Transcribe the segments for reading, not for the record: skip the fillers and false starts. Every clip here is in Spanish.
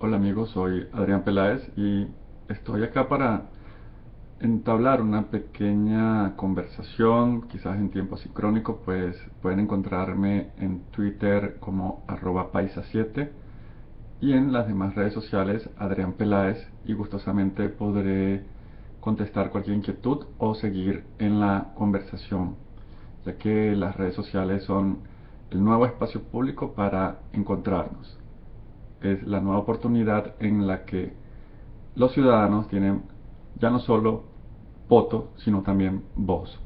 Hola amigos, soy Adrián Peláez y estoy acá para entablar una pequeña conversación, quizás en tiempo sincrónico, pues pueden encontrarme en Twitter como @paisa7 y en las demás redes sociales Adrián Peláez, y gustosamente podré contestar cualquier inquietud o seguir en la conversación, ya que las redes sociales son el nuevo espacio público para encontrarnos. Es la nueva oportunidad en la que los ciudadanos tienen ya no solo voto, sino también voz.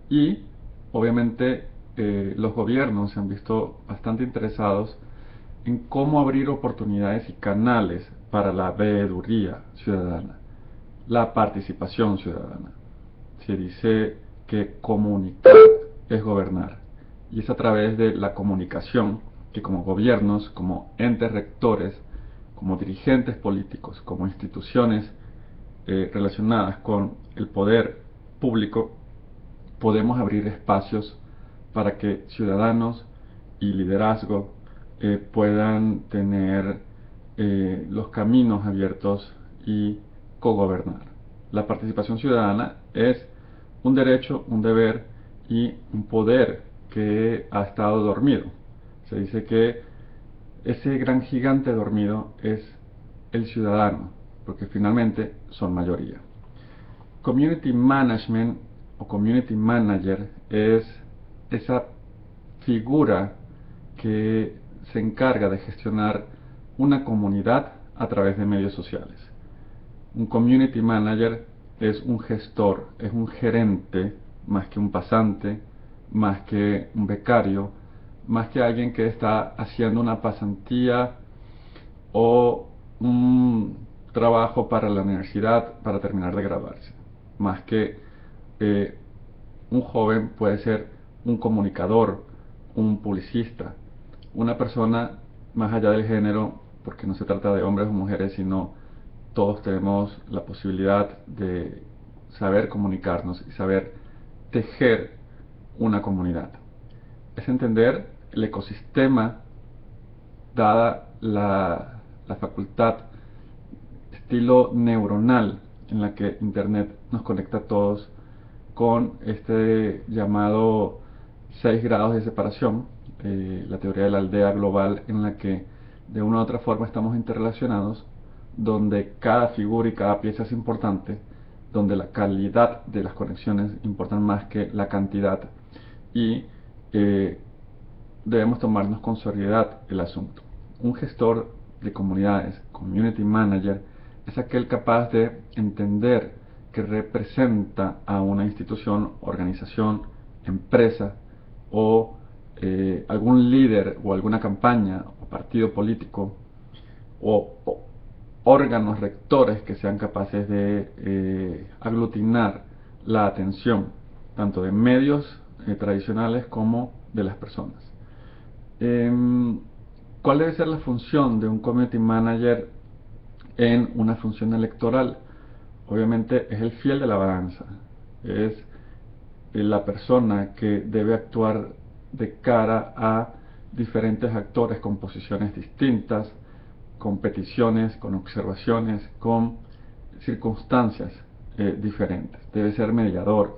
Y obviamente los gobiernos se han visto bastante interesados en cómo abrir oportunidades y canales para la veeduría ciudadana, la participación ciudadana. Se dice que comunicar es gobernar, y es a través de la comunicación que como gobiernos, como entes rectores, como dirigentes políticos, como instituciones relacionadas con el poder público, podemos abrir espacios para que ciudadanos y liderazgo puedan tener los caminos abiertos y cogobernar. La participación ciudadana es un derecho, un deber y un poder que ha estado dormido. Se dice que ese gran gigante dormido es el ciudadano, porque finalmente son mayoría. Community Management o Community Manager es esa figura que se encarga de gestionar una comunidad a través de medios sociales. Un Community Manager es un gestor, es un gerente, más que un pasante, más que un becario, más que alguien que está haciendo una pasantía o un trabajo para la universidad para terminar de graduarse. Más que un joven puede ser un comunicador, un publicista, una persona más allá del género, porque no se trata de hombres o mujeres, sino todos tenemos la posibilidad de saber comunicarnos y saber tejer una comunidad. Es entender el ecosistema, dada la facultad estilo neuronal en la que Internet nos conecta a todos, con este llamado 6 grados de separación, la teoría de la aldea global, en la que de una u otra forma estamos interrelacionados, donde cada figura y cada pieza es importante, donde la calidad de las conexiones importan más que la cantidad, y debemos tomarnos con seriedad el asunto. Un gestor de comunidades, community manager, es aquel capaz de entender que representa a una institución, organización, empresa o algún líder o alguna campaña o partido político o órganos rectores que sean capaces de aglutinar la atención tanto de medios tradicionales como de las personas. ¿Cuál debe ser la función de un community manager en una función electoral? Obviamente es el fiel de la balanza, es la persona que debe actuar de cara a diferentes actores con posiciones distintas, con peticiones, con observaciones, con circunstancias diferentes. Debe ser mediador,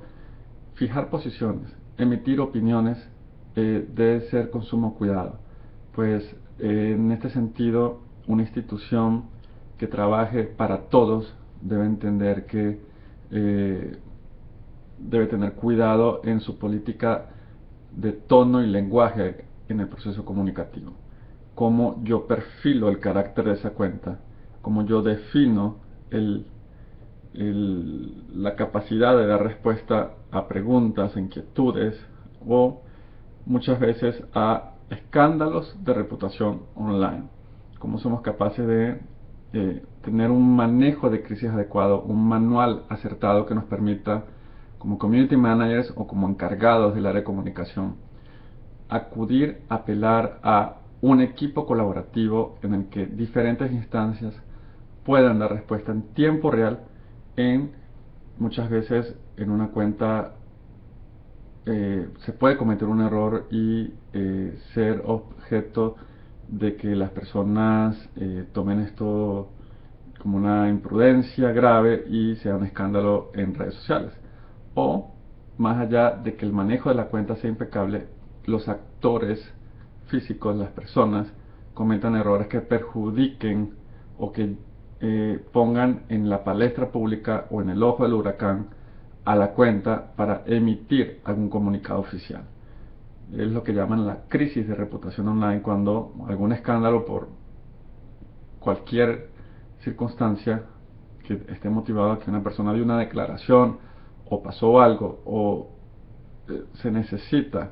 fijar posiciones, emitir opiniones, debe ser con sumo cuidado, pues en este sentido una institución que trabaje para todos debe entender que debe tener cuidado en su política de tono y lenguaje en el proceso comunicativo. Cómo yo perfilo el carácter de esa cuenta, cómo yo defino la capacidad de dar respuesta a preguntas, a inquietudes o muchas veces a escándalos de reputación online. Cómo somos capaces de tener un manejo de crisis adecuado, un manual acertado que nos permita, como community managers o como encargados del área de comunicación, acudir, apelar a un equipo colaborativo en el que diferentes instancias puedan dar respuesta en tiempo real en, muchas veces en una cuenta se puede cometer un error y ser objeto de que las personas tomen esto como una imprudencia grave y sea un escándalo en redes sociales. O, más allá de que el manejo de la cuenta sea impecable, los actores físicos, las personas, cometan errores que perjudiquen o que pongan en la palestra pública o en el ojo del huracán a la cuenta para emitir algún comunicado oficial. Es lo que llaman la crisis de reputación online, cuando algún escándalo por cualquier circunstancia que esté motivado a que una persona dio una declaración o pasó algo o se necesita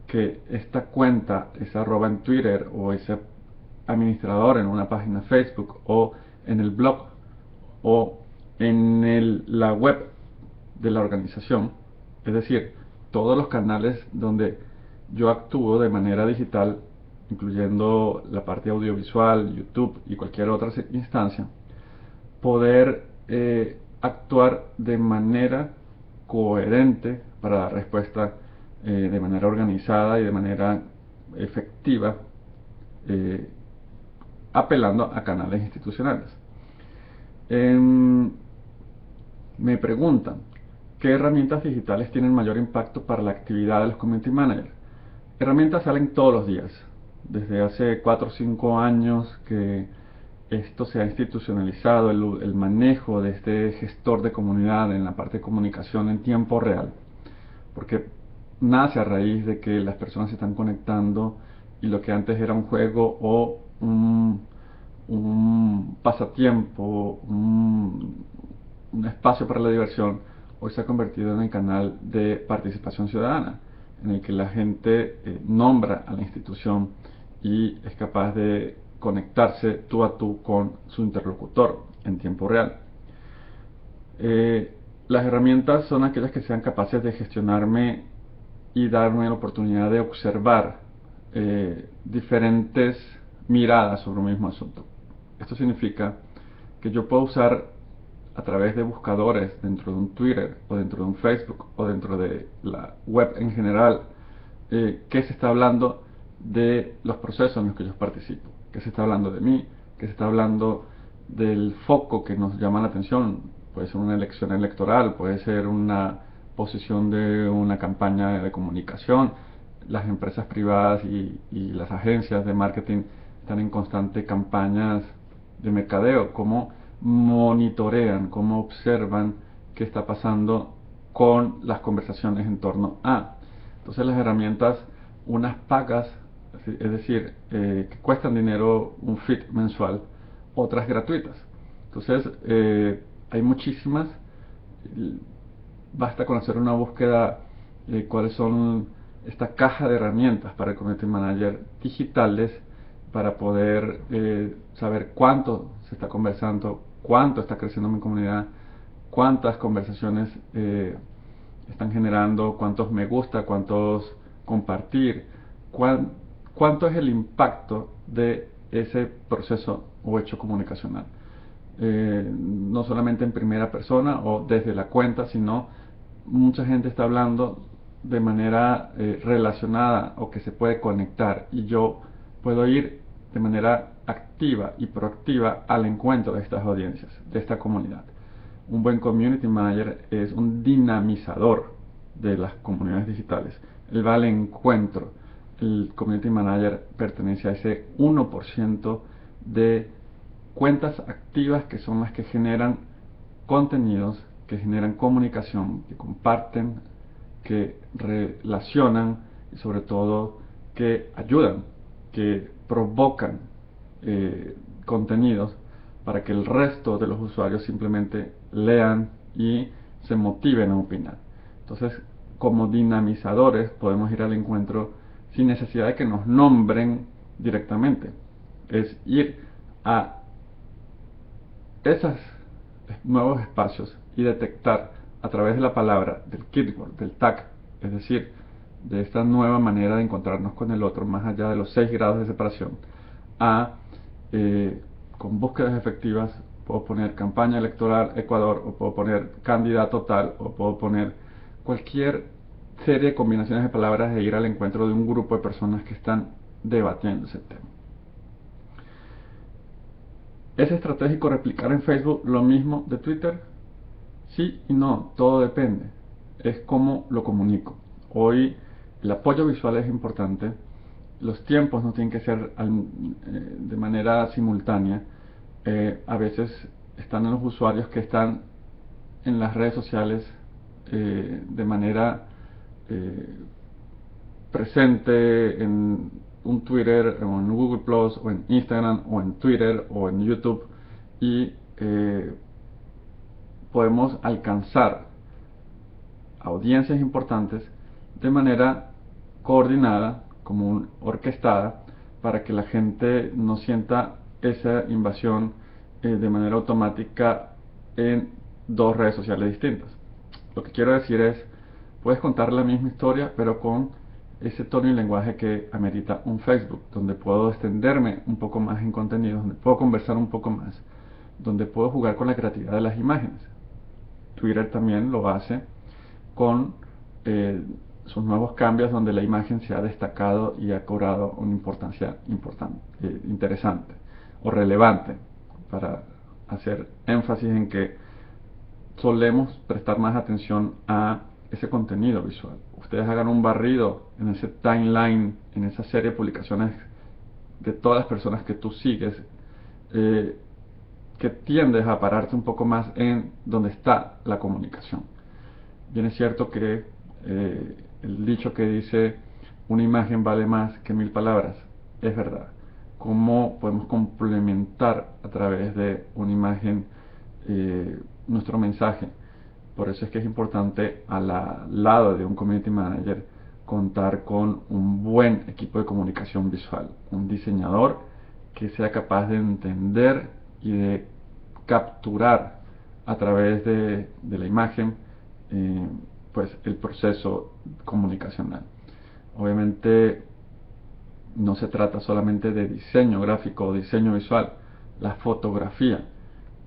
que esta cuenta, esa arroba en Twitter o ese administrador en una página Facebook o en el blog o en la web de la organización, es decir, todos los canales donde yo actúo de manera digital, incluyendo la parte audiovisual, YouTube y cualquier otra instancia, poder actuar de manera coherente para dar respuesta de manera organizada y de manera efectiva, apelando a canales institucionales. Me preguntan, ¿qué herramientas digitales tienen mayor impacto para la actividad de los community managers? Herramientas salen todos los días. Desde hace 4 o 5 años que esto se ha institucionalizado, el manejo de este gestor de comunidad en la parte de comunicación en tiempo real. Porque nace a raíz de que las personas se están conectando y lo que antes era un juego o un pasatiempo, un espacio para la diversión, hoy se ha convertido en el canal de participación ciudadana, en el que la gente nombra a la institución y es capaz de conectarse tú a tú con su interlocutor en tiempo real. Las herramientas son aquellas que sean capaces de gestionarme y darme la oportunidad de observar diferentes miradas sobre un mismo asunto. Esto significa que yo puedo usar a través de buscadores dentro de un Twitter o dentro de un Facebook o dentro de la web en general, qué se está hablando de los procesos en los que yo participo, qué se está hablando de mí, qué se está hablando del foco que nos llama la atención. Puede ser una elección electoral, puede ser una posición de una campaña de comunicación. Las empresas privadas y las agencias de marketing están en constante campañas de mercadeo, cómo monitorean, cómo observan qué está pasando con las conversaciones en torno a. Entonces las herramientas, unas pagas, es decir, que cuestan dinero, un feed mensual, otras gratuitas. Entonces hay muchísimas, basta con hacer una búsqueda de cuáles son esta caja de herramientas para el Community Manager digitales, para poder saber cuánto se está conversando, cuánto está creciendo mi comunidad, cuántas conversaciones están generando, cuántos me gusta, cuántos compartir, cuánto es el impacto de ese proceso o hecho comunicacional. No solamente en primera persona o desde la cuenta, sino mucha gente está hablando de manera relacionada o que se puede conectar, y yo puedo ir de manera activa y proactiva al encuentro de estas audiencias, de esta comunidad. Un buen community manager es un dinamizador de las comunidades digitales. Él va al encuentro. El community manager pertenece a ese 1% de cuentas activas, que son las que generan contenidos, que generan comunicación, que comparten, que relacionan y sobre todo que ayudan, que provocan contenidos para que el resto de los usuarios simplemente lean y se motiven a opinar. Entonces, como dinamizadores podemos ir al encuentro sin necesidad de que nos nombren directamente. Es ir a esos nuevos espacios y detectar a través de la palabra, del keyword, del tag, es decir, de esta nueva manera de encontrarnos con el otro, más allá de los 6 grados de separación, con búsquedas efectivas, puedo poner campaña electoral Ecuador, o puedo poner candidato tal, o puedo poner cualquier serie de combinaciones de palabras e ir al encuentro de un grupo de personas que están debatiendo ese tema. ¿Es estratégico replicar en Facebook lo mismo de Twitter? Sí y no, todo depende. Es cómo lo comunico. Hoy el apoyo visual es importante. Los tiempos no tienen que ser de manera simultánea. A veces están en los usuarios que están en las redes sociales de manera eh, presente en un Twitter o en Google Plus o en Instagram o en Twitter o en YouTube y podemos alcanzar audiencias importantes de manera coordinada, como orquestada, para que la gente no sienta esa invasión de manera automática en dos redes sociales distintas. Lo que quiero decir es, puedes contar la misma historia, pero con ese tono y lenguaje que amerita un Facebook, donde puedo extenderme un poco más en contenido, donde puedo conversar un poco más, donde puedo jugar con la creatividad de las imágenes. Twitter también lo hace con sus nuevos cambios donde la imagen se ha destacado y ha cobrado una importancia interesante o relevante para hacer énfasis en que solemos prestar más atención a ese contenido visual. Ustedes hagan un barrido en ese timeline, en esa serie de publicaciones de todas las personas que tú sigues, eh, que tiendes a pararte un poco más en donde está la comunicación. Bien es cierto que el dicho que dice una imagen vale más que 1000 palabras es verdad. ¿Cómo podemos complementar a través de una imagen nuestro mensaje? Por eso es que es importante al lado de un community manager contar con un buen equipo de comunicación visual, un diseñador que sea capaz de entender y de capturar a través de la imagen eh, pues el proceso comunicacional. Obviamente no se trata solamente de diseño gráfico o diseño visual, la fotografía,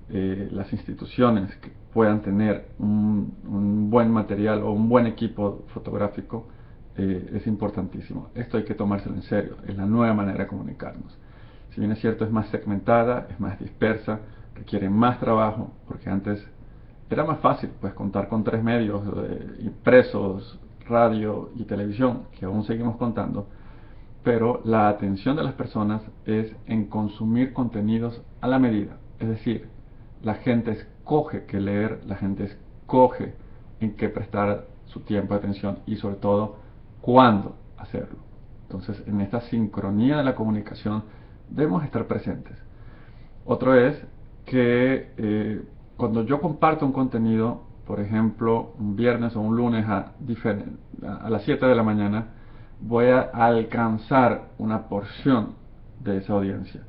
las instituciones que puedan tener un buen material o un buen equipo fotográfico es importantísimo. Esto hay que tomárselo en serio, es la nueva manera de comunicarnos. Si bien es cierto, es más segmentada, es más dispersa, requiere más trabajo, porque antes era más fácil pues contar con 3 medios impresos, radio y televisión, que aún seguimos contando, pero la atención de las personas es en consumir contenidos a la medida. Es decir, la gente escoge qué leer, la gente escoge en qué prestar su tiempo de atención y sobre todo cuándo hacerlo. Entonces, en esta sincronía de la comunicación debemos estar presentes. Otro es que cuando yo comparto un contenido, por ejemplo, un viernes o un lunes a las 7 de la mañana, voy a alcanzar una porción de esa audiencia.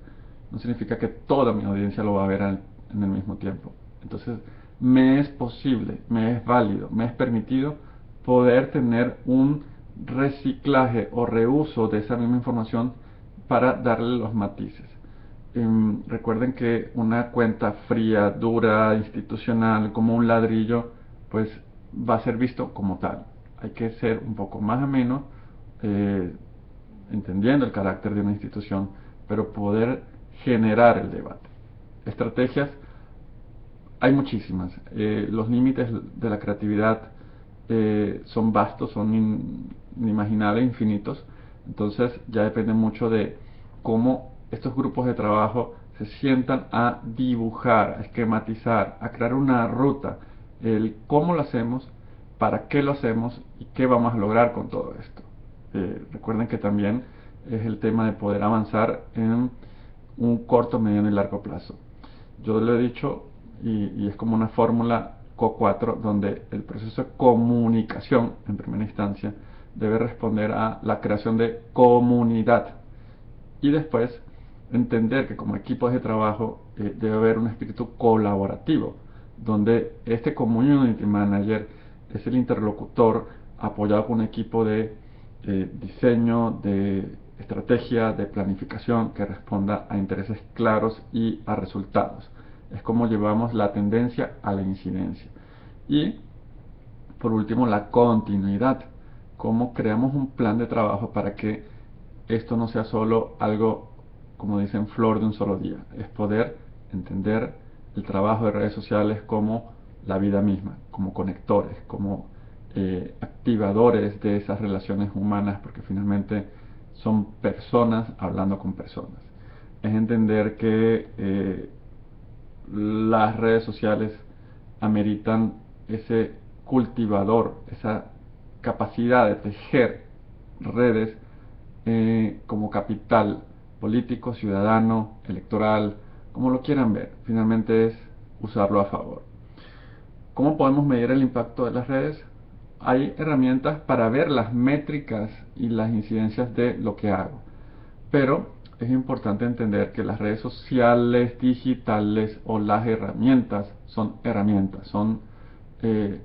No significa que toda mi audiencia lo va a ver en el mismo tiempo. Entonces, me es posible, me es válido, me es permitido poder tener un reciclaje o reuso de esa misma información para darle los matices. Recuerden que una cuenta fría, dura, institucional, como un ladrillo, pues va a ser visto como tal. Hay que ser un poco más ameno, eh, entendiendo el carácter de una institución, pero poder generar el debate. Estrategias, hay muchísimas. Los límites de la creatividad son vastos, son inimaginables, infinitos. Entonces ya depende mucho de cómo estos grupos de trabajo se sientan a dibujar, a esquematizar, a crear una ruta, el cómo lo hacemos, para qué lo hacemos y qué vamos a lograr con todo esto. Recuerden que también es el tema de poder avanzar en un corto, mediano y largo plazo. Yo lo he dicho y es como una fórmula CO4 donde el proceso de comunicación en primera instancia debe responder a la creación de comunidad y después entender que como equipos de trabajo debe haber un espíritu colaborativo donde este community manager es el interlocutor apoyado por un equipo de diseño, de estrategia, de planificación que responda a intereses claros y a resultados. Es como llevamos la tendencia a la incidencia. Y por último, la continuidad. Cómo creamos un plan de trabajo para que esto no sea solo algo, como dicen, flor de un solo día. Es poder entender el trabajo de redes sociales como la vida misma, como conectores, como activadores de esas relaciones humanas, porque finalmente son personas hablando con personas. Es entender que las redes sociales ameritan ese cultivador, esa capacidad de tejer redes como capital político, ciudadano, electoral, como lo quieran ver. Finalmente es usarlo a favor. ¿Cómo podemos medir el impacto de las redes? Hay herramientas para ver las métricas y las incidencias de lo que hago, pero es importante entender que las redes sociales, digitales o las herramientas, son eh,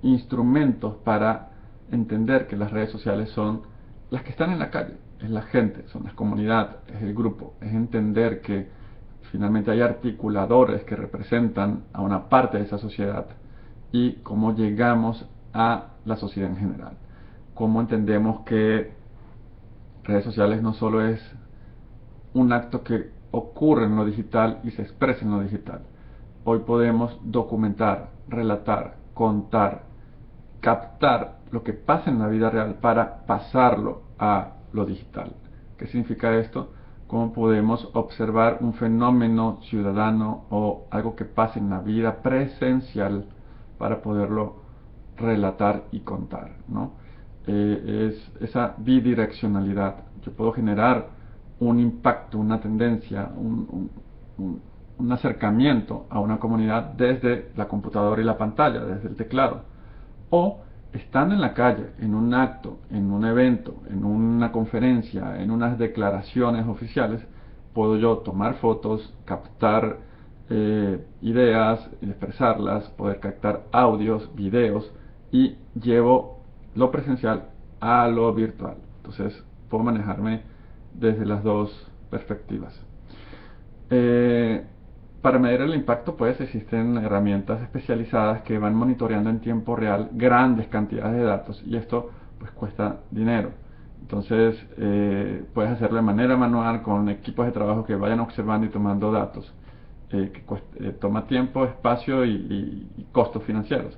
instrumentos para entender que las redes sociales son las que están en la calle, es la gente, son las comunidades, es el grupo, es entender que finalmente hay articuladores que representan a una parte de esa sociedad y cómo llegamos a la sociedad en general, cómo entendemos que redes sociales no solo es un acto que ocurre en lo digital y se expresa en lo digital. Hoy podemos documentar, relatar, contar, captar lo que pasa en la vida real para pasarlo a lo digital. ¿Qué significa esto? ¿Cómo podemos observar un fenómeno ciudadano o algo que pasa en la vida presencial para poderlo relatar y contar, ¿no? Es esa bidireccionalidad. Yo puedo generar un impacto, una tendencia, un acercamiento a una comunidad desde la computadora y la pantalla, desde el teclado. O estando en la calle, en un acto, en un evento, en una conferencia, en unas declaraciones oficiales, puedo yo tomar fotos, captar ideas, expresarlas, poder captar audios, videos y llevo lo presencial a lo virtual. Entonces puedo manejarme desde las dos perspectivas. Eh, para medir el impacto, pues existen herramientas especializadas que van monitoreando en tiempo real grandes cantidades de datos y esto pues cuesta dinero. Entonces puedes hacerlo de manera manual con equipos de trabajo que vayan observando y tomando datos, toma tiempo, espacio y costos financieros.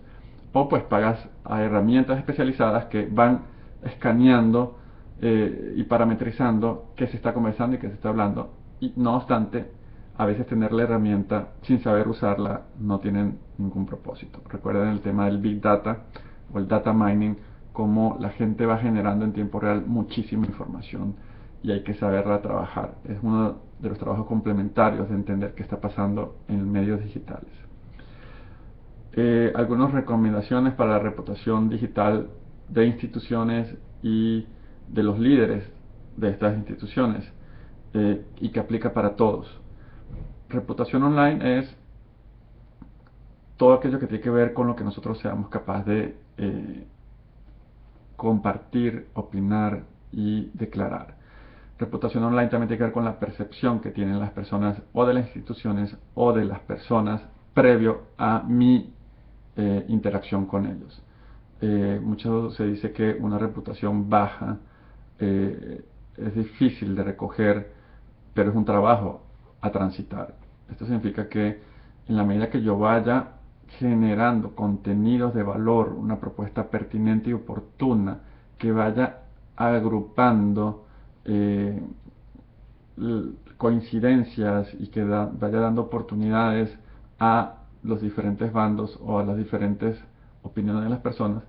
O pues pagas a herramientas especializadas que van escaneando y parametrizando qué se está conversando y qué se está hablando. Y no obstante, a veces tener la herramienta sin saber usarla no tiene ningún propósito. Recuerden el tema del Big Data o el Data Mining, cómo la gente va generando en tiempo real muchísima información y hay que saberla trabajar. Es uno de los trabajos complementarios de entender qué está pasando en medios digitales. Algunas recomendaciones para la reputación digital de instituciones y de los líderes de estas instituciones y que aplica para todos. Reputación online es todo aquello que tiene que ver con lo que nosotros seamos capaces de compartir, opinar y declarar. Reputación online también tiene que ver con la percepción que tienen las personas o de las instituciones o de las personas previo a mi interacción con ellos. Mucho se dice que una reputación baja es difícil de recoger, pero es un trabajo a transitar. Esto significa que en la medida que yo vaya generando contenidos de valor, una propuesta pertinente y oportuna, que vaya agrupando coincidencias y que vaya dando oportunidades a los diferentes bandos o a las diferentes opiniones de las personas,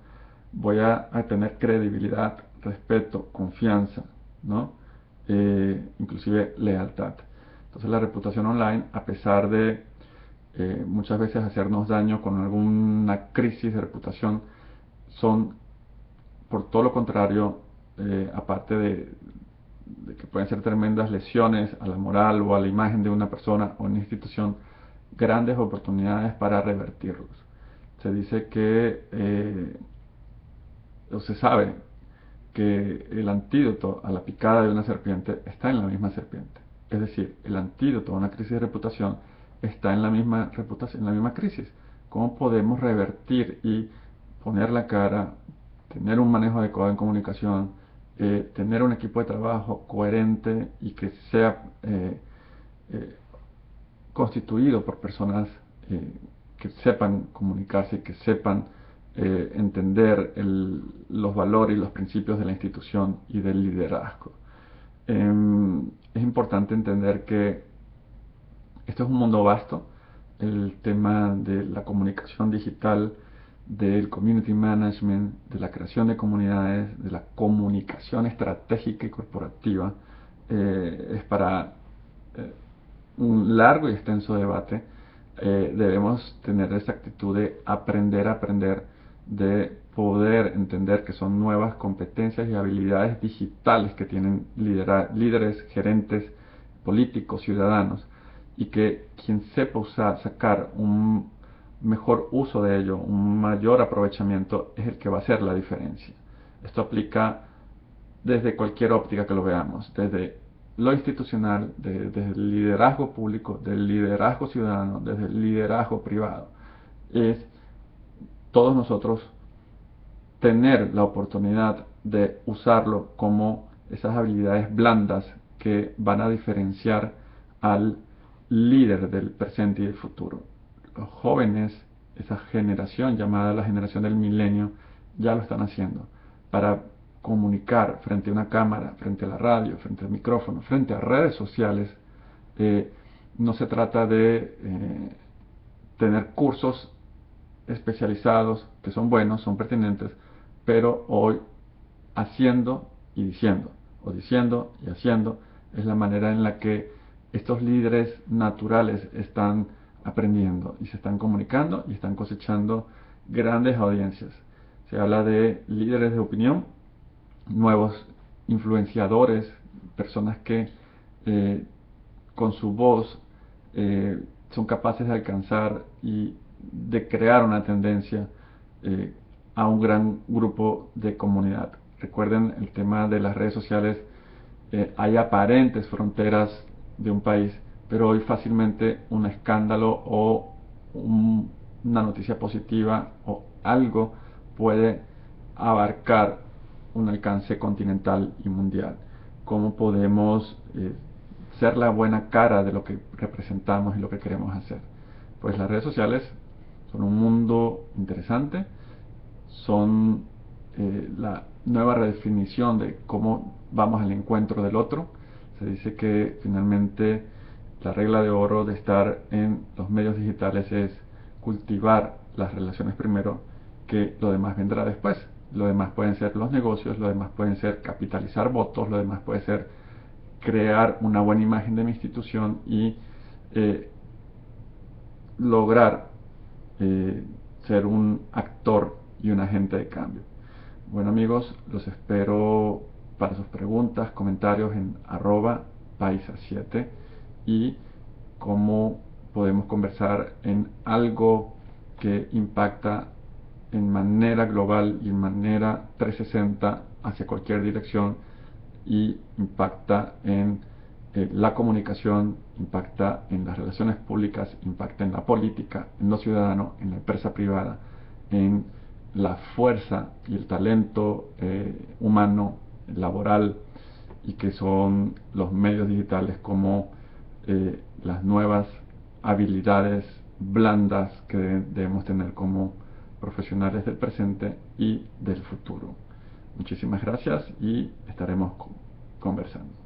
voy a tener credibilidad, respeto, confianza, ¿no? Inclusive lealtad. Entonces la reputación online, a pesar de muchas veces hacernos daño con alguna crisis de reputación, son por todo lo contrario, aparte de que pueden ser tremendas lesiones a la moral o a la imagen de una persona o una institución, grandes oportunidades para revertirlos. Se dice que, o se sabe, que el antídoto a la picada de una serpiente está en la misma serpiente. Es decir, el antídoto a una crisis de reputación está en la misma reputación, en la misma crisis. ¿Cómo podemos revertir y poner la cara, tener un manejo adecuado en comunicación, tener un equipo de trabajo coherente y que sea constituido por personas que sepan comunicarse y que sepan entender los valores y los principios de la institución y del liderazgo. Es importante entender que esto es un mundo vasto. El tema de la comunicación digital, del community management, de la creación de comunidades, de la comunicación estratégica y corporativa, es para un largo y extenso debate. Debemos tener esa actitud de aprender a aprender, de poder entender que son nuevas competencias y habilidades digitales que tienen líderes, gerentes, políticos, ciudadanos, y que quien sepa sacar un mejor uso de ello, un mayor aprovechamiento, es el que va a hacer la diferencia. Esto aplica desde cualquier óptica que lo veamos, desde lo institucional, desde el liderazgo público, del liderazgo ciudadano, desde el liderazgo privado. Es todos nosotros tener la oportunidad de usarlo como esas habilidades blandas que van a diferenciar al líder del presente y del futuro. Los jóvenes, esa generación llamada la generación del milenio, ya lo están haciendo para comunicar frente a una cámara, frente a la radio, frente al micrófono, frente a redes sociales. No se trata de tener cursos especializados que son buenos, son pertinentes, pero hoy haciendo y diciendo, o diciendo y haciendo, es la manera en la que estos líderes naturales están aprendiendo y se están comunicando y están cosechando grandes audiencias. Se habla de líderes de opinión, nuevos influenciadores, personas que con su voz son capaces de alcanzar y de crear una tendencia a un gran grupo de comunidad. Recuerden el tema de las redes sociales. Hay aparentes fronteras de un país, pero hoy fácilmente un escándalo o una noticia positiva o algo puede abarcar un alcance continental y mundial. ¿Cómo podemos ser la buena cara de lo que representamos y lo que queremos hacer? Pues las redes sociales son un mundo interesante, son la nueva redefinición de cómo vamos al encuentro del otro. Se dice que finalmente la regla de oro de estar en los medios digitales es cultivar las relaciones primero, que lo demás vendrá después. Lo demás pueden ser los negocios, lo demás pueden ser capitalizar votos, lo demás puede ser crear una buena imagen de mi institución y lograr ser un actor y un agente de cambio. Bueno amigos, los espero para sus preguntas, comentarios en @paisa7 y cómo podemos conversar en algo que impacta en manera global y en manera 360 hacia cualquier dirección y impacta en la comunicación, impacta en las relaciones públicas, impacta en la política, en los ciudadanos, en la empresa privada, en la fuerza y el talento humano, laboral, y que son los medios digitales como las nuevas habilidades blandas que debemos tener como profesionales del presente y del futuro. Muchísimas gracias y estaremos conversando.